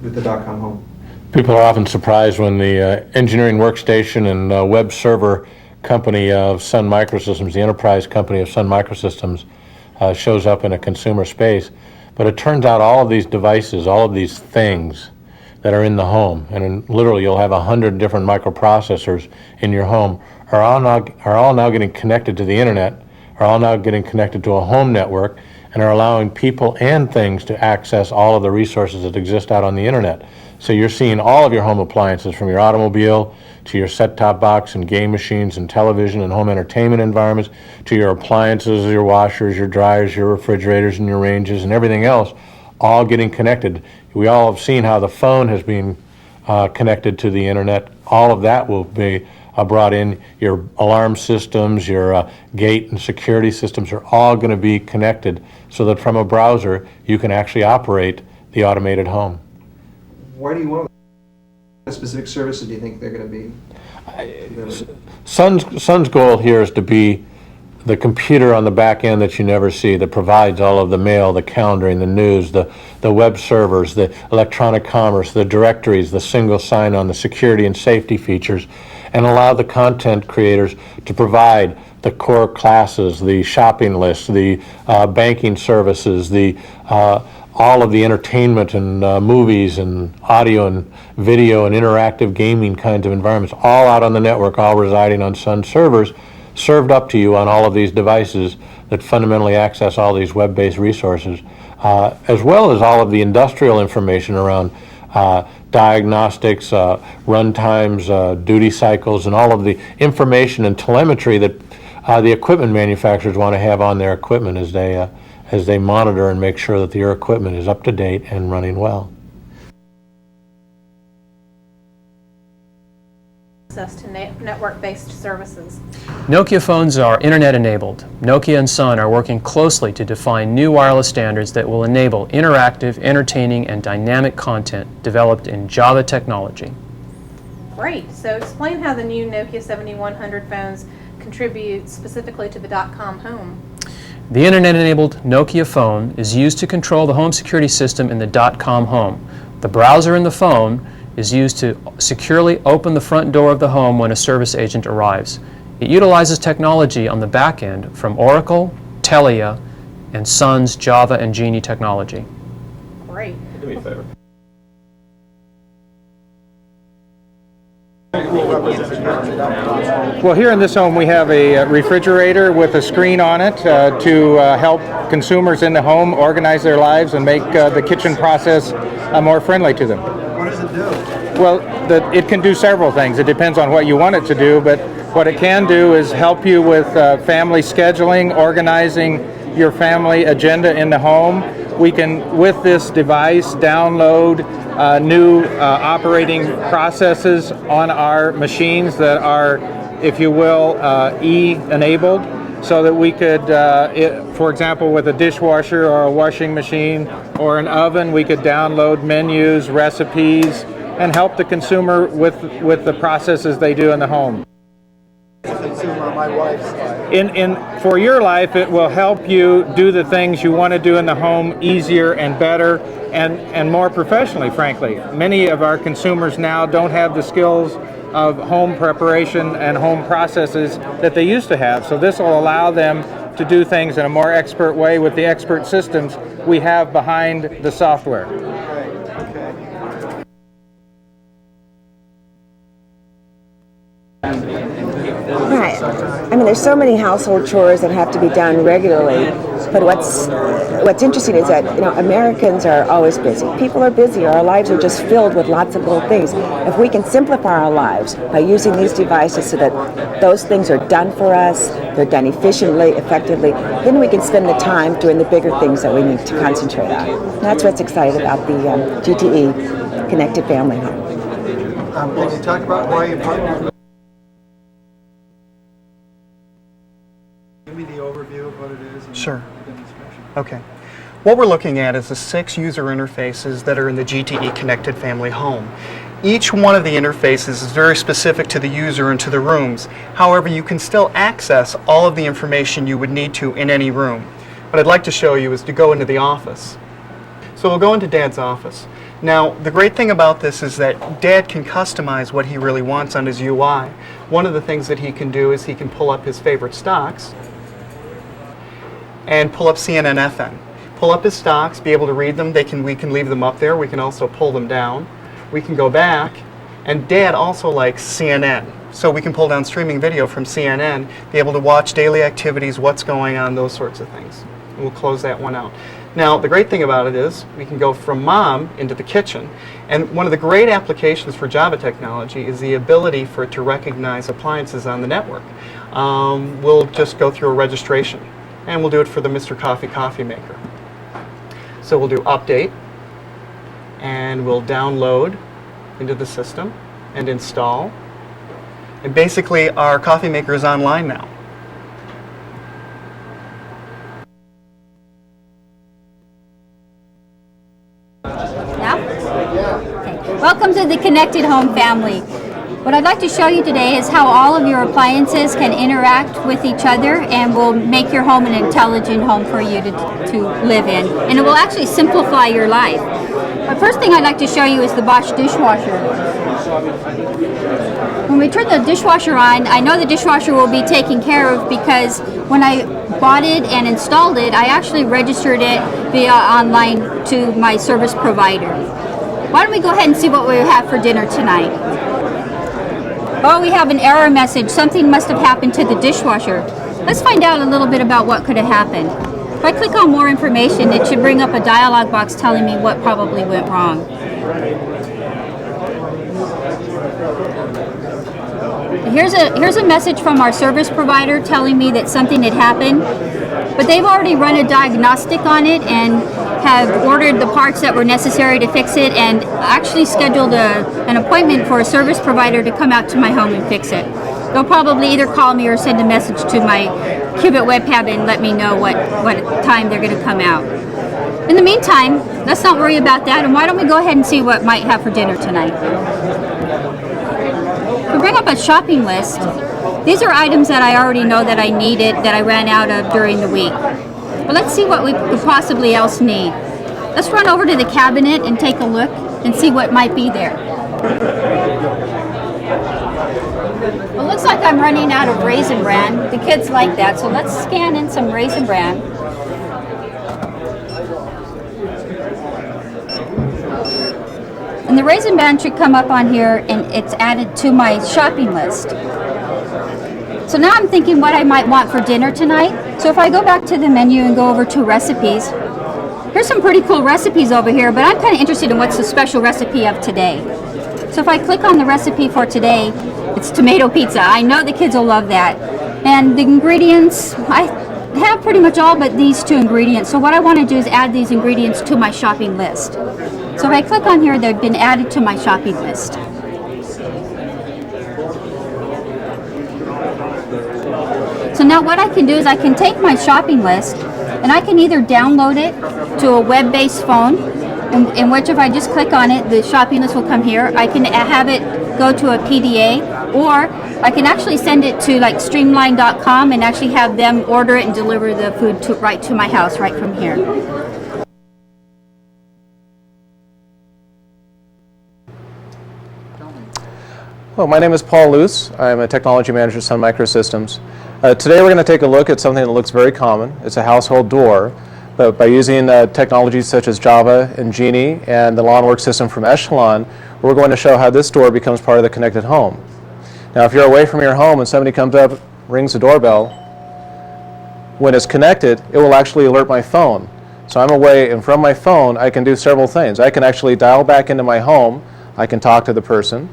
with the .com home? People are often surprised when the engineering workstation and web server company of Sun Microsystems, the enterprise company of Sun Microsystems, shows up in a consumer space. But it turns out all of these devices, all of these things that are in the home, and literally you'll have 100 different microprocessors in your home, are all now getting connected to the internet, are all now getting connected to a home network, and are allowing people and things to access all of the resources that exist out on the internet. So you're seeing all of your home appliances, from your automobile to your set-top box and game machines and television and home entertainment environments, to your appliances, your washers, your dryers, your refrigerators and your ranges and everything else, all getting connected. We all have seen how the phone has been connected to the internet. All of that will be brought in. Your alarm systems, your gate and security systems are all going to be connected so that from a browser you can actually operate the automated home. Why do you want what specific services do you think they're going to be? Sun's goal here is to be the computer on the back end that you never see, that provides all of the mail, the calendaring, the news, the web servers, the electronic commerce, the directories, the single sign-on, the security and safety features, and allow the content creators to provide the core classes, the shopping lists, the banking services, the all of the entertainment and movies and audio and video and interactive gaming kinds of environments, all out on the network, all residing on Sun servers, served up to you on all of these devices that fundamentally access all these web-based resources, as well as all of the industrial information around diagnostics, run times, duty cycles, and all of the information and telemetry that the equipment manufacturers want to have on their equipment as they monitor and make sure that your equipment is up to date and running well. Access to network-based services. Nokia phones are internet-enabled. Nokia and Sun are working closely to define new wireless standards that will enable interactive, entertaining, and dynamic content developed in Java technology. Great. So explain how the new Nokia 7100 phones contribute specifically to the .com home. The internet-enabled Nokia phone is used to control the home security system in the .com home. The browser in the phone is used to securely open the front door of the home when a service agent arrives. It utilizes technology on the back end from Oracle, Telia, and Sun's Java and Genie technology. Great. Do me a favor. Well, here in this home we have a refrigerator with a screen on it to help consumers in the home organize their lives and make the kitchen process more friendly to them. What does it do? Well, it can do several things. It depends on what you want it to do, but what it can do is help you with family scheduling, organizing your family agenda in the home. We can, with this device, download new operating processes on our machines that are, if you will, E-enabled, so that we could, for example, with a dishwasher or a washing machine or an oven, we could download menus, recipes, and help the consumer with the processes they do in the home. My wife's life. For your life, it will help you do the things you want to do in the home easier and better and more professionally, frankly. Many of our consumers now don't have the skills of home preparation and home processes that they used to have. So this will allow them to do things in a more expert way with the expert systems we have behind the software. Right. I mean, there's so many household chores that have to be done regularly. But what's interesting is that, you know, Americans are always busy. People are busy. Our lives are just filled with lots of little things. If we can simplify our lives by using these devices so that those things are done for us, they're done efficiently, effectively, then we can spend the time doing the bigger things that we need to concentrate on. And that's what's exciting about the GTE Connected Family Home. Can you talk about why you partnered with? Give me the overview of what it is. And Sure. the demonstration. Okay. What we're looking at is the 6 user interfaces that are in the GTE Connected Family Home. Each one of the interfaces is very specific to the user and to the rooms. However, you can still access all of the information you would need to in any room. What I'd like to show you is to go into the office. So we'll go into Dad's office. Now, the great thing about this is that Dad can customize what he really wants on his UI. One of the things that he can do is he can pull up his favorite stocks and pull up CNN FN. Pull up his stocks, be able to read them. We can leave them up there. We can also pull them down. We can go back, and Dad also likes CNN. So we can pull down streaming video from CNN, be able to watch daily activities, what's going on, those sorts of things. And we'll close that one out. Now, the great thing about it is we can go from Mom into the kitchen. And one of the great applications for Java technology is the ability for it to recognize appliances on the network. We'll just go through a registration, and we'll do it for the Mr. Coffee maker. So we'll do update, and we'll download into the system and install. And basically, our coffee maker is online now. Welcome to the Connected Home family. What I'd like to show you today is how all of your appliances can interact with each other and will make your home an intelligent home for you to live in. And it will actually simplify your life. The first thing I'd like to show you is the Bosch dishwasher. When we turn the dishwasher on, I know the dishwasher will be taken care of because when I bought it and installed it, I actually registered it via online to my service provider. Why don't we go ahead and see what we have for dinner tonight? Oh, we have an error message. Something must have happened to the dishwasher. Let's find out a little bit about what could have happened. If I click on more information, it should bring up a dialog box telling me what probably went wrong. Here's a message from our service provider telling me that something had happened, but they've already run a diagnostic on it and have ordered the parts that were necessary to fix it and actually scheduled an appointment for a service provider to come out to my home and fix it. They'll probably either call me or send a message to my Qubit webpad and let me know what time they're going to come out. In the meantime, let's not worry about that, and why don't we go ahead and see what might have for dinner tonight. We bring up a shopping list. These are items that I already know that I needed, that I ran out of during the week. But let's see what we could possibly else need. Let's run over to the cabinet and take a look and see what might be there. Well, it looks like I'm running out of Raisin Bran. The kids like that, so let's scan in some Raisin Bran. And the Raisin Bran should come up on here and it's added to my shopping list. So now I'm thinking what I might want for dinner tonight. So if I go back to the menu and go over to recipes, here's some pretty cool recipes over here, but I'm kind of interested in what's the special recipe of today. So if I click on the recipe for today, it's tomato pizza. I know the kids will love that. And the ingredients, I have pretty much all but these two ingredients. So what I want to do is add these ingredients to my shopping list. So if I click on here, they've been added to my shopping list. So now what I can do is I can take my shopping list and I can either download it to a web-based phone, in which if I just click on it, the shopping list will come here. I can have it go to a PDA, or I can actually send it to like streamline.com and actually have them order it and deliver the food right to my house right from here. Hello, my name is Paul Luce. I'm a technology manager at Sun Microsystems. Today we're going to take a look at something that looks very common. It's a household door, but by using technologies such as Java and Genie and the Lawn Work system from Echelon, we're going to show how this door becomes part of the connected home. Now if you're away from your home and somebody comes up, rings the doorbell, when it's connected, it will actually alert my phone. So I'm away, and from my phone I can do several things. I can actually dial back into my home, I can talk to the person,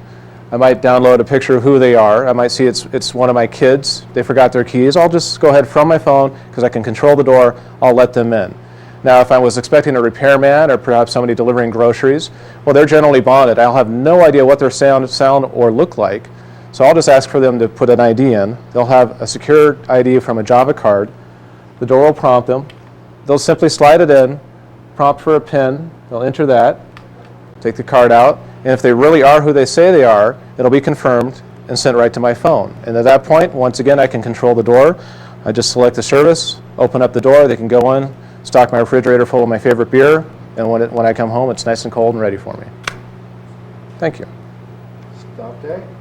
I might download a picture of who they are. I might see it's one of my kids. They forgot their keys. I'll just go ahead from my phone, because I can control the door, I'll let them in. Now if I was expecting a repairman or perhaps somebody delivering groceries, well, they're generally bonded. I'll have no idea what their sound or look like. So I'll just ask for them to put an ID in. They'll have a secure ID from a Java card. The door will prompt them. They'll simply slide it in, prompt for a PIN. They'll enter that, take the card out. And if they really are who they say they are, it'll be confirmed and sent right to my phone. And at that point, once again, I can control the door. I just select the service, open up the door, they can go in, stock my refrigerator full of my favorite beer, and when I come home, it's nice and cold and ready for me. Thank you. Stop there.